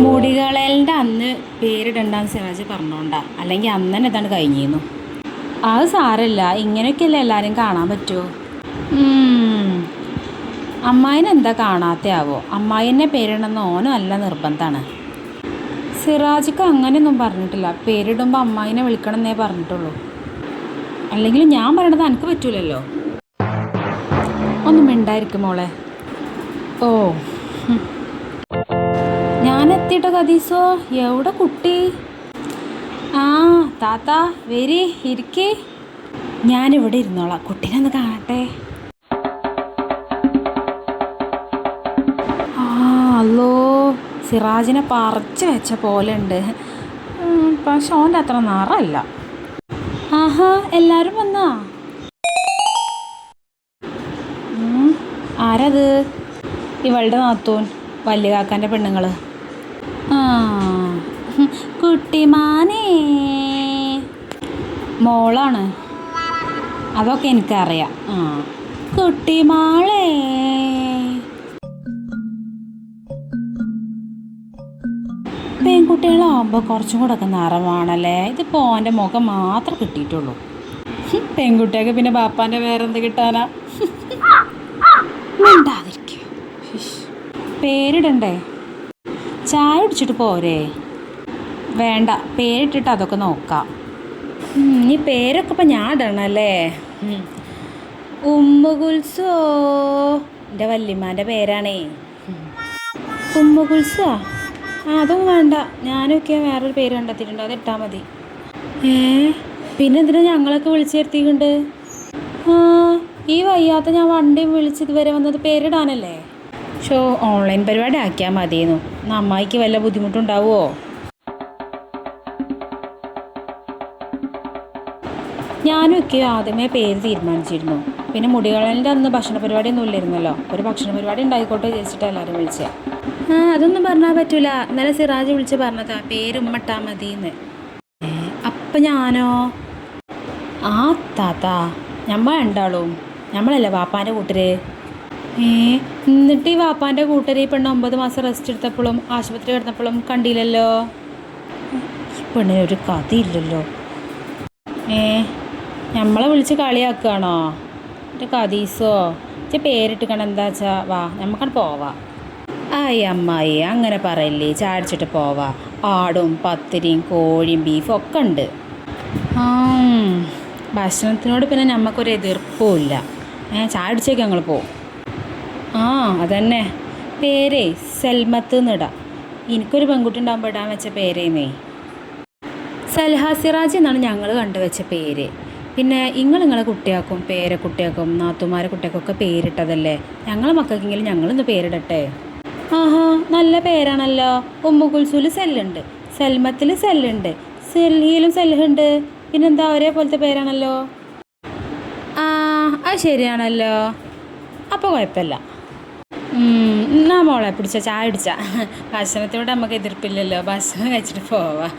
മുടികളേലിൻ്റെ അന്ന് പേരിടണ്ടാന്ന് സിറാജ് പറഞ്ഞോണ്ടാ, അല്ലെങ്കിൽ അന്ന് തന്നെ ഇതാണ് കഴിഞ്ഞിരുന്നു. അത് സാരമില്ല, ഇങ്ങനെയൊക്കെയല്ലേ എല്ലാവരും കാണാൻ പറ്റുമോ. അമ്മായിനെ എന്താ കാണാത്തയാവോ? അമ്മായിനെ പേരിടണമെന്ന് ഓനും നല്ല നിർബന്ധമാണ്. സിറാജിക്ക് അങ്ങനെയൊന്നും പറഞ്ഞിട്ടില്ല. പേരിടുമ്പോൾ അമ്മായിനെ വിളിക്കണം എന്നേ പറഞ്ഞിട്ടുള്ളൂ. അല്ലെങ്കിൽ ഞാൻ പറയണത് എനിക്ക് പറ്റൂലല്ലോ. ഒന്നും മിണ്ടായിരിക്കും മോളെ. ഓ, ഞാൻ എത്തിയിട്ടോ കദീസോ. എവിടെ കുട്ടി? ആ താത്ത വരി, ഇരിക്കേ. ഞാനിവിടെ ഇരുന്നോളാം, കുട്ടീനെ ഒന്ന് കാണട്ടെ. അല്ലോ, സിറാജിനെ പറിച്ച് വെച്ച പോലെ ഉണ്ട്. പക്ഷെ ഓൻ്റെ അത്ര നിറമല്ല. ആഹാ, എല്ലാവരും വന്നാ? ആരത്? ഇവളുടെ നാത്തൂൻ, വലിയ കാക്കാൻ്റെ പെണ്ണുങ്ങൾ. ആ, കുട്ടിമാനേ മോളാണ്. അതൊക്കെ എനിക്കറിയാം. ആ, കുട്ടിമാളേ. പെൺകുട്ടികളാകുമ്പോൾ കുറച്ചും കൂടെ ഒക്കെ നിറമാണല്ലേ. ഇതിപ്പോൾ ഓൻ്റെ മുഖം മാത്രം കിട്ടിയിട്ടുള്ളൂ. പെൺകുട്ടിയൊക്കെ പിന്നെ ബാപ്പാൻ്റെ വേറെന്ത് കിട്ടാനാ? മിണ്ടാതിരിക്കുക. പേരിടണ്ടേ? ചായ കുടിച്ചിട്ട് പോരേ? വേണ്ട, പേരിട്ടിട്ട് അതൊക്കെ നോക്കാം. ഈ പേരൊക്കെ ഇപ്പം ഞാൻ ഇടണല്ലേ. ഉമ്മുകുൽസോ, എൻ്റെ വല്യമ്മാൻ്റെ പേരാണേ. ഉമ്മുകുൽസോ? അതും വേണ്ട, ഞാനൊക്കെ വേറൊരു പേര് കണ്ടെത്തിയിട്ടുണ്ട്, അത് ഇട്ടാൽ മതി. പിന്നെ എന്തിനാ ഞങ്ങളൊക്കെ വിളിച്ചു വരുത്തിയിട്ടുണ്ട്? ഈ വയ്യാത്ത ഞാൻ വണ്ടിയും വിളിച്ച് ഇതുവരെ വന്നത് പേരിടാനല്ലേ. ഓൺലൈൻ പരിപാടി ആക്കിയാൽ മതിയെന്നു. അമ്മായിക്ക് വല്ല ബുദ്ധിമുട്ടുണ്ടാവുമോ? ഞാനൊക്കെ ആദ്യമേ പേര് തീരുമാനിച്ചിരുന്നു. പിന്നെ മുടികളേലിൻ്റെ അന്ന് ഭക്ഷണ പരിപാടിയൊന്നും ഇല്ലായിരുന്നല്ലോ. ഒരു ഭക്ഷണ പരിപാടി ഉണ്ടായിക്കോട്ടെ വിചാരിച്ചിട്ട് എല്ലാവരും വിളിച്ചത്. അതൊന്നും പറഞ്ഞാൽ പറ്റൂല. ഇന്നലെ സിറാജ് വിളിച്ച് പറഞ്ഞതാ പേര് ഉമ്മട്ടാ മതിയെന്ന്. അപ്പം ഞാനോ? ആ താത്ത, ഞമ്മ രണ്ടാളും നമ്മളല്ലേ വാപ്പാൻ്റെ കൂട്ടര്. എന്നിട്ട് ഈ വാപ്പാൻ്റെ കൂട്ടര് ഈ പെണ്ണ് 9 മാസം റെസ്റ്റ് എടുത്തപ്പോഴും ആശുപത്രി കിടന്നപ്പോഴും കണ്ടില്ലല്ലോ. ഈ പെണ്ണിനൊരു കഥയില്ലല്ലോ. നമ്മളെ വിളിച്ച് കളിയാക്കുകയാണോ? എൻ്റെ കദീസോ, പേരിട്ടിക്കണം. എന്താ വെച്ചാ വാ, നമുക്കത് പോവാം. ആയി അമ്മായി, അങ്ങനെ പറയില്ലേ. ചാടിച്ചിട്ട് പോവാ. ആടും പത്തിരിയും കോഴിയും ബീഫും ഒക്കെ ഉണ്ട്. ഭക്ഷണത്തിനോട് പിന്നെ നമുക്കൊരു എതിർപ്പുമില്ല. ചാടിച്ചേക്ക് ഞങ്ങൾ പോവും. അതന്നെ. പേരേ സൽമത്ത് എന്നിടാം. എനിക്കൊരു പെൺകുട്ടി ഉണ്ടാകുമ്പോൾ ഇടാൻ വെച്ച പേരേന്നേ സൽഹ സിറാജ് എന്നാണ് ഞങ്ങൾ കണ്ടുവച്ച പേര്. പിന്നെ നിങ്ങളെ കുട്ടിയാക്കും പേരക്കുട്ടിയാക്കും നാത്തുമാരെ കുട്ടിയാക്കൊക്കെ പേരിട്ടതല്ലേ. ഞങ്ങളെ മക്കൾക്കെങ്കിലും ഞങ്ങളൊന്ന് പേരിടട്ടെ. ആഹാ, നല്ല പേരാണല്ലോ. ഉമ്മുകുൽസൂൽ സെല്ലുണ്ട്, സൽമത്തിൽ സെല്ലുണ്ട്, സെൽഹിയിലും സെല്ലുണ്ട്. പിന്നെന്താ ഒരേപോലത്തെ പേരാണല്ലോ. അത് ശരിയാണല്ലോ. അപ്പോൾ കുഴപ്പമില്ല. എന്നാ മോളെ പിടിച്ച ചായ പിടിച്ച. ഭക്ഷണത്തിനോട് നമുക്ക് എതിർപ്പില്ലല്ലോ. ഭക്ഷണം കഴിച്ചിട്ട് പോവാം.